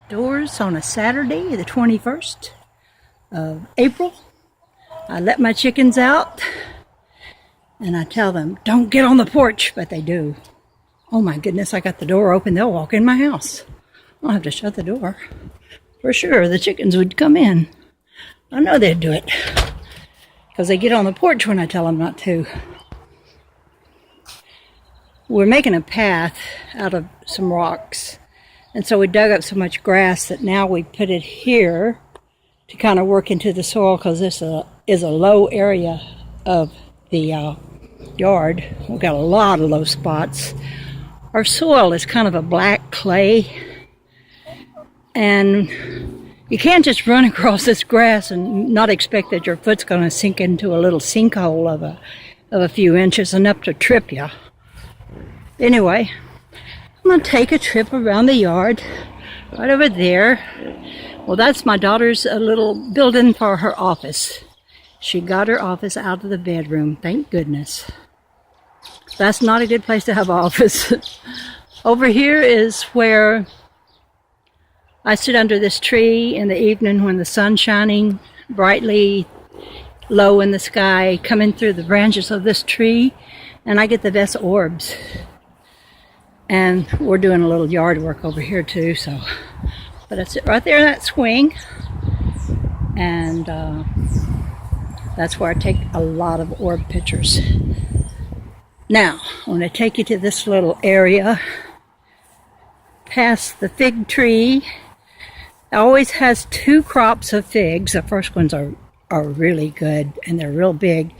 Doors on a Saturday, the 21st of April. I let my chickens out and I tell them, don't get on the porch, but they do. Oh my goodness, I got the door open. They'll walk in my house. I'll have to shut the door. For sure, the chickens would come in. I know they'd do it because they get on the porch when I tell them not to. We're making a path out of some rocks. And so we dug up so much grass that now we put it here to kind of work into the soil because this is a low area of the yard. We've got a lot of low spots. Our soil is kind of a black clay. And you can't just run across this grass and not expect that your foot's going to sink into a little sinkhole of a few inches enough to trip you. Anyway, I'm going to take a trip around the yard, right over there. Well, that's my daughter's little building for her office. She got her office out of the bedroom, thank goodness. That's not a good place to have an office. Over here is where I sit under this tree in the evening when the sun's shining brightly low in the sky, coming through the branches of this tree, and I get the best orbs. And we're doing a little yard work over here too, so. But I sit right there in that swing, and that's where I take a lot of orb pictures. Now, I'm going to take you to this little area, past the fig tree. It always has two crops of figs. The first ones are really good, and they're real big.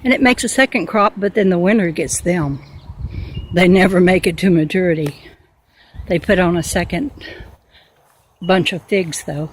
And it makes a second crop, but then the winter gets them. They never make it to maturity. They put on a second bunch of figs, though.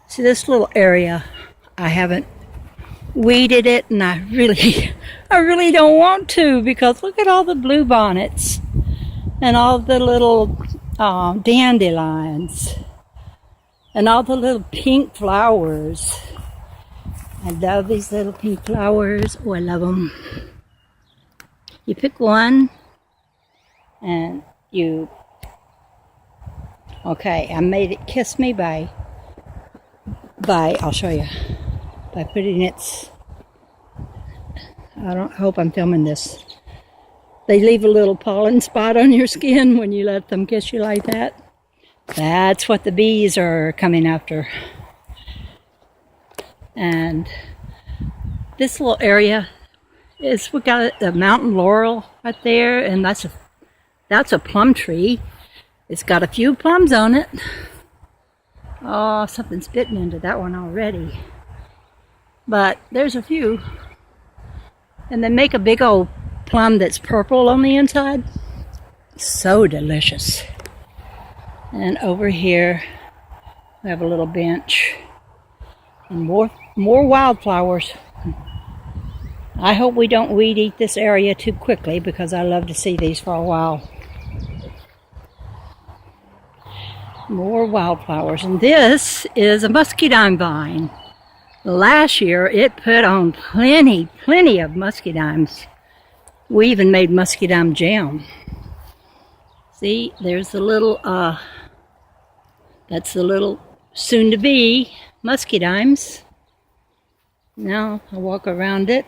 See, this little area, I haven't weeded it, and I really don't want to, because look at all the bluebonnets and all the little dandelions and all the little pink flowers. I love these little pink flowers. Oh, I love them. You pick one, and okay, I made it kiss me by, I'll show you, by putting its, I hope I'm filming this. They leave a little pollen spot on your skin when you let them kiss you like that. That's what the bees are coming after. And this little area, we got a mountain laurel right there, and that's a plum tree. It's got a few plums on it. Oh, something's bitten into that one already. But there's a few. And they make a big old plum that's purple on the inside. So delicious. And over here, we have a little bench. And more wildflowers. I hope we don't weed eat this area too quickly, because I love to see these for a while. More wildflowers. And this is a muscadine vine. Last year it put on plenty of muscadines. We even made muscadine jam. See, there's the little, that's the little soon-to-be muscadines. Now I'll walk around it.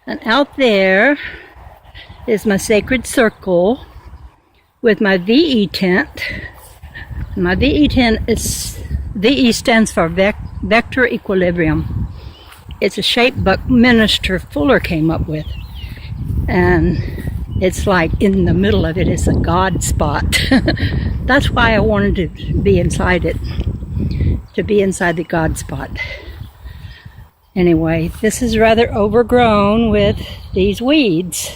And out there is my sacred circle with my VE tent. My VE tent VE stands for Vector Equilibrium. It's a shape Buckminster Fuller came up with. And it's like in the middle of it is a God spot. That's why I wanted to be inside it. To be inside the God spot. Anyway, this is rather overgrown with these weeds,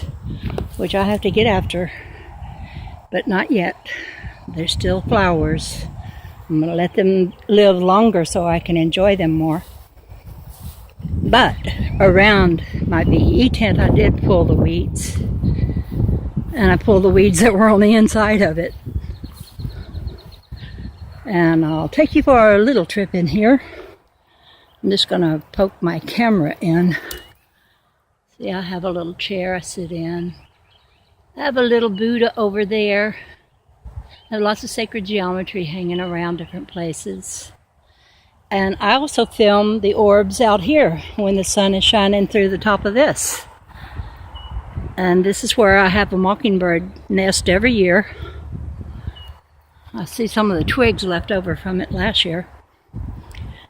which I have to get after, but not yet. They're still flowers. I'm going to let them live longer so I can enjoy them more. But around my VE tent, I did pull the weeds, and I pulled the weeds that were on the inside of it. And I'll take you for a little trip in here. I'm just going to poke my camera in. See, I have a little chair I sit in. I have a little Buddha over there. There's lots of sacred geometry hanging around different places. And I also film the orbs out here when the sun is shining through the top of this. And this is where I have a mockingbird nest every year. I see some of the twigs left over from it last year.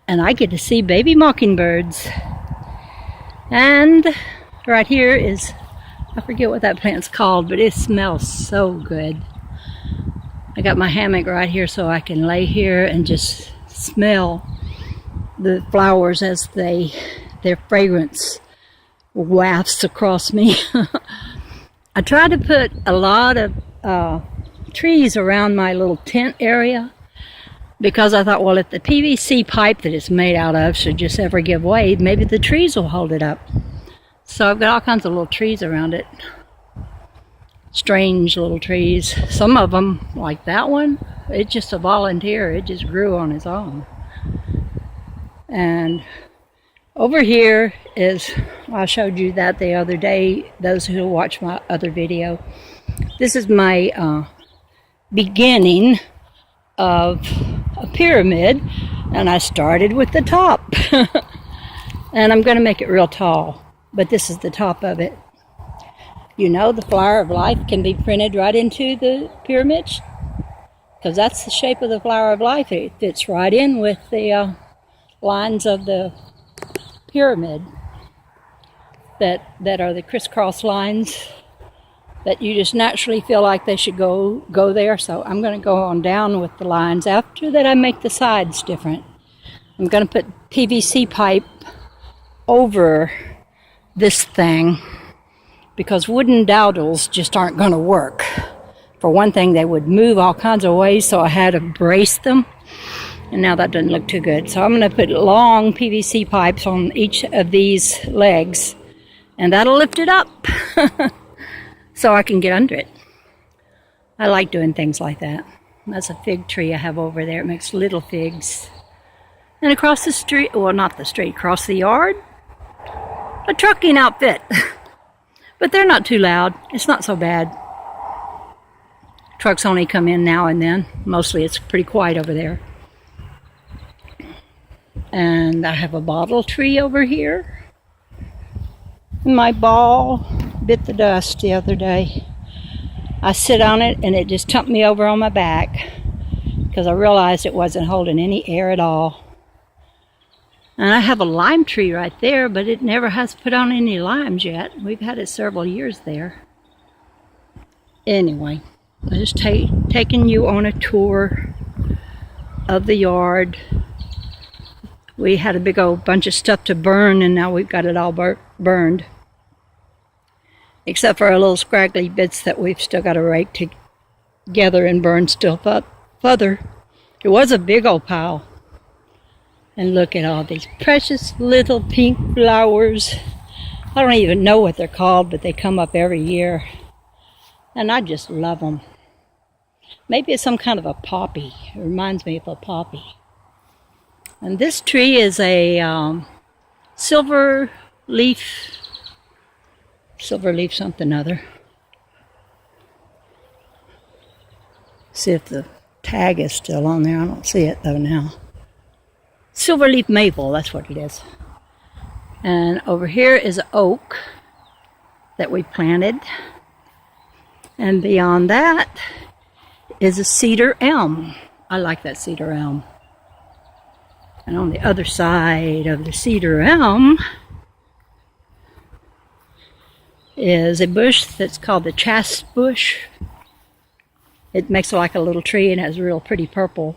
And I get to see baby mockingbirds. And right here is, I forget what that plant's called, but it smells so good. I got my hammock right here so I can lay here and just smell the flowers as their fragrance wafts across me. I tried to put a lot of trees around my little tent area because I thought, well, if the PVC pipe that it's made out of should just ever give way, maybe the trees will hold it up. So I've got all kinds of little trees around it. Strange little trees. Some of them, like that one, it's just a volunteer. It just grew on its own. And over here is, I showed you that the other day, those who watched my other video. This is my beginning of a pyramid, and I started with the top. And I'm going to make it real tall, but this is the top of it. You know, the flower of life can be printed right into the pyramid, because that's the shape of the flower of life. It fits right in with the lines of the pyramid that are the crisscross lines that you just naturally feel like they should go there. So I'm going to go on down with the lines. After that, I make the sides different. I'm going to put PVC pipe over this thing because wooden dowels just aren't going to work. For one thing, they would move all kinds of ways, so I had to brace them. And now that doesn't look too good. So I'm going to put long PVC pipes on each of these legs, and that'll lift it up so I can get under it. I like doing things like that. That's a fig tree I have over there. It makes little figs. And across the street, well, not the street, across the yard, a trucking outfit. But they're not too loud. It's not so bad. Trucks only come in now and then. Mostly it's pretty quiet over there. And I have a bottle tree over here. My ball bit the dust the other day. I sit on it and it just tumped me over on my back because I realized it wasn't holding any air at all. And I have a lime tree right there, but it never has put on any limes yet. We've had it several years there. Anyway, I'm just taking you on a tour of the yard. We had a big old bunch of stuff to burn, and now we've got it all burned. Except for our little scraggly bits that we've still got to rake together and burn still further. It was a big old pile. And look at all these precious little pink flowers. I don't even know what they're called, but they come up every year. And I just love them. Maybe it's some kind of a poppy. It reminds me of a poppy. And this tree is a silver leaf something other. See if the tag is still on there. I don't see it though now. Silverleaf maple, that's what it is. And over here is an oak that we planted. And beyond that is a cedar elm. I like that cedar elm. And on the other side of the cedar elm is a bush that's called the chaste bush. It makes like a little tree and has real pretty purple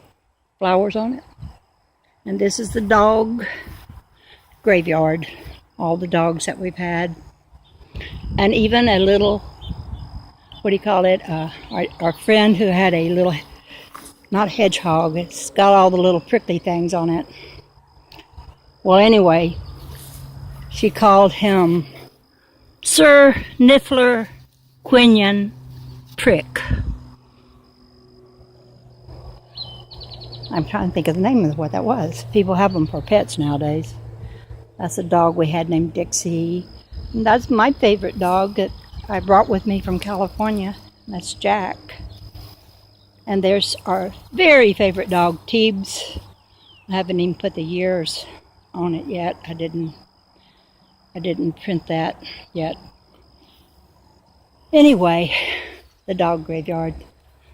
flowers on it. And this is the dog graveyard, all the dogs that we've had. And even a little, what do you call it, our friend who had a little, not hedgehog, it's got all the little prickly things on it. Well, anyway, she called him Sir Niffler Quinion Prick. I'm trying to think of the name of what that was. People have them for pets nowadays. That's a dog we had named Dixie. And that's my favorite dog that I brought with me from California. That's Jack. And there's our very favorite dog, Teebs. I haven't even put the years on it yet. I didn't print that yet. Anyway, the dog graveyard.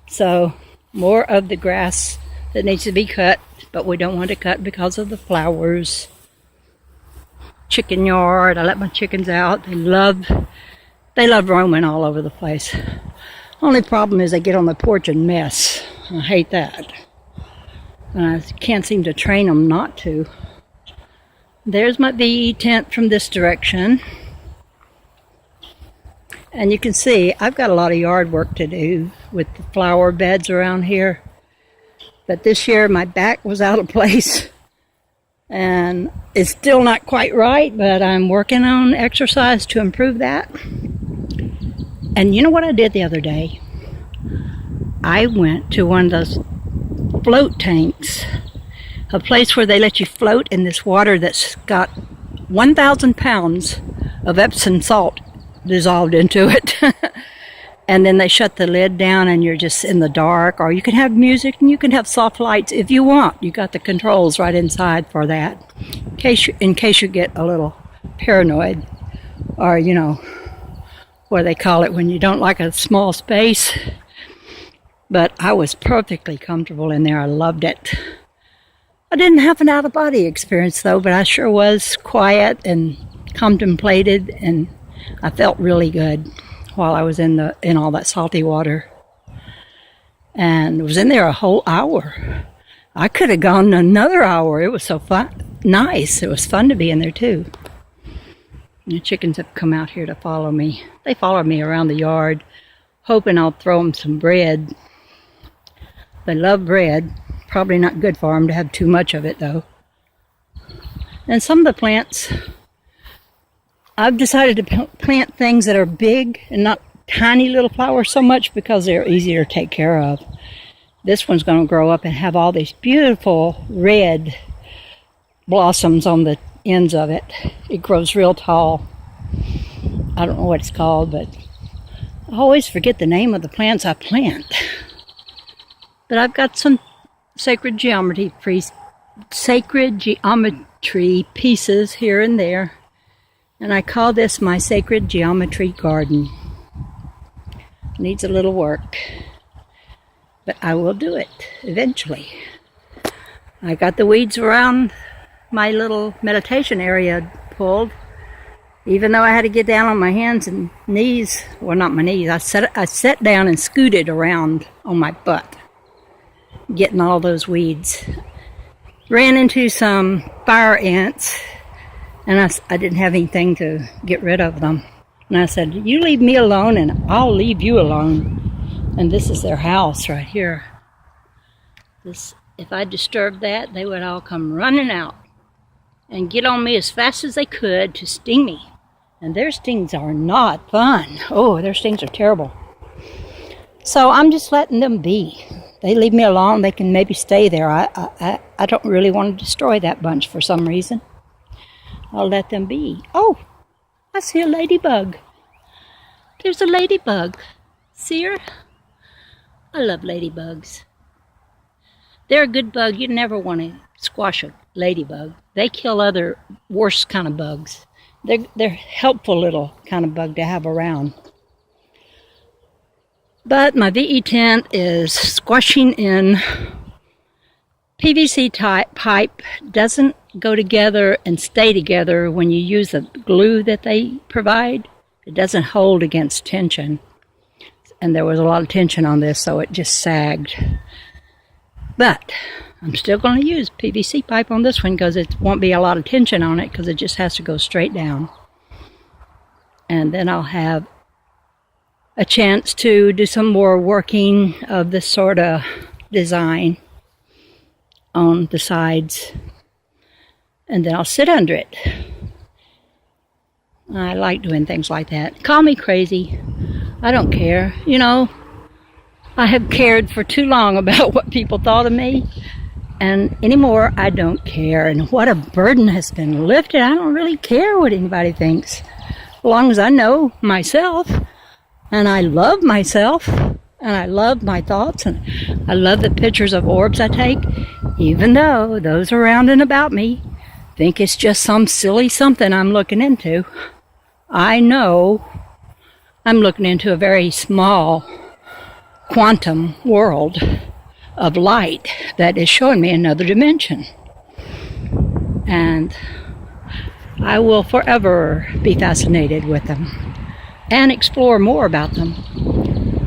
So more of the grass that needs to be cut, but we don't want to cut because of the flowers. Chicken yard. I let my chickens out. They love roaming all over the place. Only problem is they get on the porch and mess. I hate that. And I can't seem to train them not to. There's my VE tent from this direction. And you can see I've got a lot of yard work to do with the flower beds around here. But this year my back was out of place. And it's still not quite right, but I'm working on exercise to improve that. And you know what I did the other day? I went to one of those float tanks, a place where they let you float in this water that's got 1,000 pounds of Epsom salt dissolved into it. And then they shut the lid down and you're just in the dark, or you can have music and you can have soft lights if you want. You got the controls right inside for that, in case you get a little paranoid, or you know what they call it when you don't like a small space. But I was perfectly comfortable in there. I loved it. I didn't have an out-of-body experience though, but I sure was quiet and contemplated, and I felt really good while I was in all that salty water. And was in there a whole hour. I could have gone another hour. It was so nice. It was fun to be in there too. The chickens have come out here to follow me. They follow me around the yard, hoping I'll throw them some bread. They love bread. Probably not good for them to have too much of it though. And some of the plants, I've decided to plant things that are big and not tiny little flowers so much because they're easier to take care of. This one's going to grow up and have all these beautiful red blossoms on the ends of it. It grows real tall. I don't know what it's called, but I always forget the name of the plants I plant. But I've got some sacred geometry pieces here and there. And I call this my sacred geometry garden. Needs a little work, but I will do it eventually. I got the weeds around my little meditation area pulled, even though I had to get down on my hands and knees. Well, not my knees. I sat down and scooted around on my butt, getting all those weeds. Ran into some fire ants, and I didn't have anything to get rid of them. And I said, you leave me alone and I'll leave you alone. And this is their house right here. If I disturbed that, they would all come running out and get on me as fast as they could to sting me. And their stings are not fun. Oh, their stings are terrible. So I'm just letting them be. They leave me alone. They can maybe stay there. I don't really want to destroy that bunch for some reason. I'll let them be. Oh, I see a ladybug. There's a ladybug. See her? I love ladybugs. They're a good bug. You never want to squash a ladybug. They kill other worse kind of bugs. They're helpful little kind of bug to have around. But my VE tent is squashing in. PVC pipe doesn't go together and stay together when you use the glue that they provide. It doesn't hold against tension. And there was a lot of tension on this, so it just sagged. But I'm still going to use PVC pipe on this one because it won't be a lot of tension on it because it just has to go straight down. And then I'll have a chance to do some more working of this sort of design on the sides, and then I'll sit under it. I like doing things like that. Call me crazy. I don't care. You know, I have cared for too long about what people thought of me, and anymore I don't care. And what a burden has been lifted. I don't really care what anybody thinks, as long as I know myself and I love myself. And I love my thoughts, and I love the pictures of orbs I take, even though those around and about me think it's just some silly something I'm looking into. I know I'm looking into a very small quantum world of light that is showing me another dimension. And I will forever be fascinated with them and explore more about them.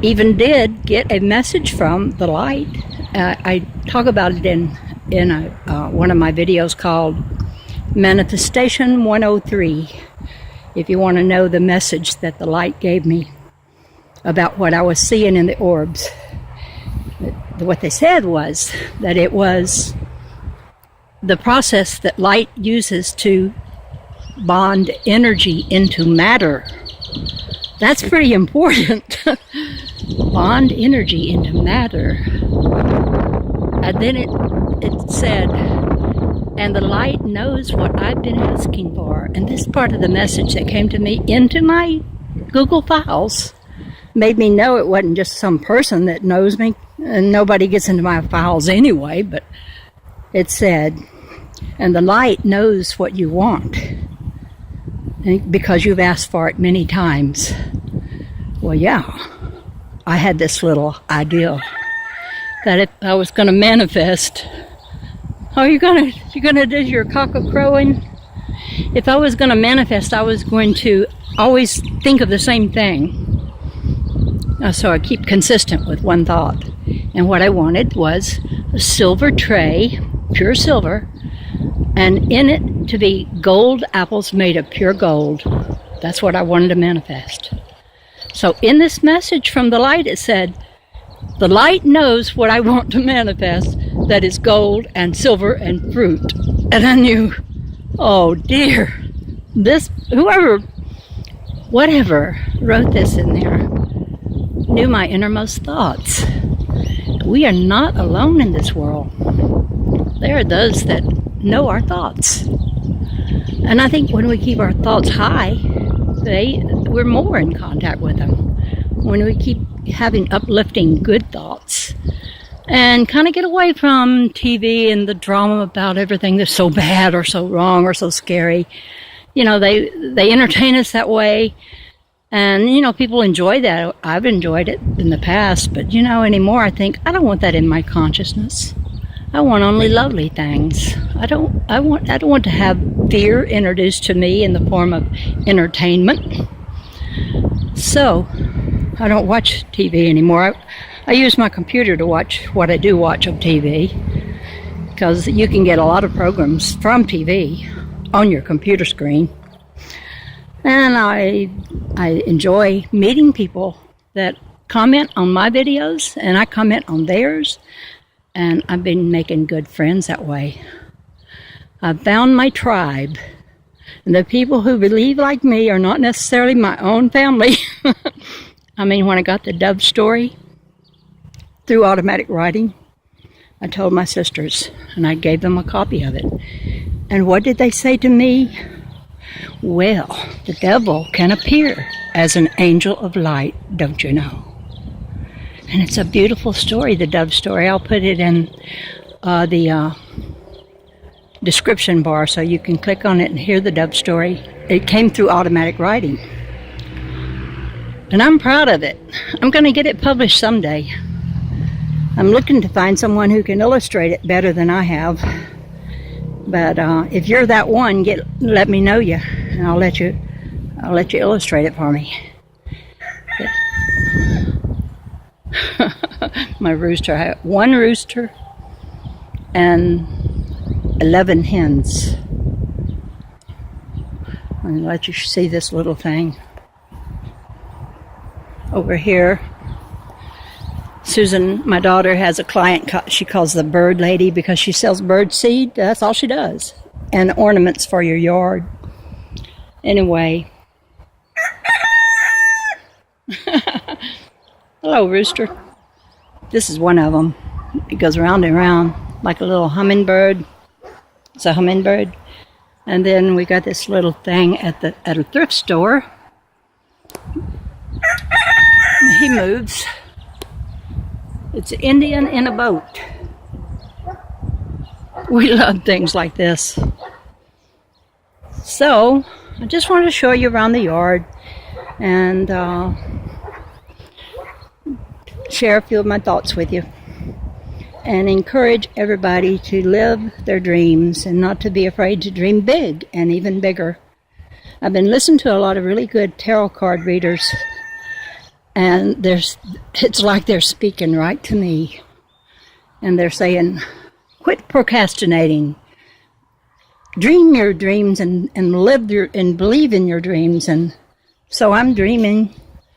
Even did get a message from the light. I talk about it in one of my videos called Manifestation 103. If you want to know the message that the light gave me about what I was seeing in the orbs. What they said was that it was the process that light uses to bond energy into matter. That's pretty important. Bond energy into matter. And then it said, and the light knows what I've been asking for. And this part of the message that came to me into my Google files made me know it wasn't just some person that knows me, and nobody gets into my files anyway, but it said, and the light knows what you want because you've asked for it many times. Well, yeah, I had this little idea that if I was going to manifest, you're gonna do your cock a crowing? If I was going to manifest, I was going to always think of the same thing. So I keep consistent with one thought. And what I wanted was a silver tray, pure silver, and in it to be gold apples made of pure gold. That's what I wanted to manifest. So in this message from the light, it said, the light knows what I want to manifest, that is gold and silver and fruit. And I knew, oh dear, whatever wrote this in there, knew my innermost thoughts. We are not alone in this world. There are those that know our thoughts. And I think when we keep our thoughts high, we're more in contact with them. When we keep having uplifting good thoughts and kind of get away from TV and the drama about everything that's so bad or so wrong or so scary. You know, they entertain us that way. And, people enjoy that. I've enjoyed it in the past, but, anymore I think, I don't want that in my consciousness. I want only lovely things. I don't want to have fear introduced to me in the form of entertainment. So, I don't watch TV anymore. I use my computer to watch what I do watch of TV, because you can get a lot of programs from TV on your computer screen. And I enjoy meeting people that comment on my videos, and I comment on theirs, and I've been making good friends that way. I've found my tribe, and the people who believe like me are not necessarily my own family. I mean, when I got the Dove story through automatic writing, I told my sisters, and I gave them a copy of it. And what did they say to me? Well, the devil can appear as an angel of light, don't you know? And it's a beautiful story, the Dove story. I'll put it in the description bar so you can click on it and hear the Dove story. It came through automatic writing. And I'm proud of it. I'm going to get it published someday. I'm looking to find someone who can illustrate it better than I have. But if you're that one, let me know you, and I'll let you illustrate it for me. My rooster, I have one rooster and 11 hens. I'm going to let you see this little thing. Over here, Susan, my daughter, has a client she calls the Bird Lady because she sells bird seed. That's all she does. And ornaments for your yard. Anyway. Hello, rooster. This is one of them. It goes round and round like a little hummingbird. It's a hummingbird. And then we got this little thing at a thrift store. He moves. It's Indian in a boat. We love things like this. So, I just wanted to show you around the yard and share a few of my thoughts with you. And encourage everybody to live their dreams and not to be afraid to dream big and even bigger. I've been listening to a lot of really good tarot card readers, and it's like they're speaking right to me. And they're saying, quit procrastinating. Dream your dreams and live and believe in your dreams. And so I'm dreaming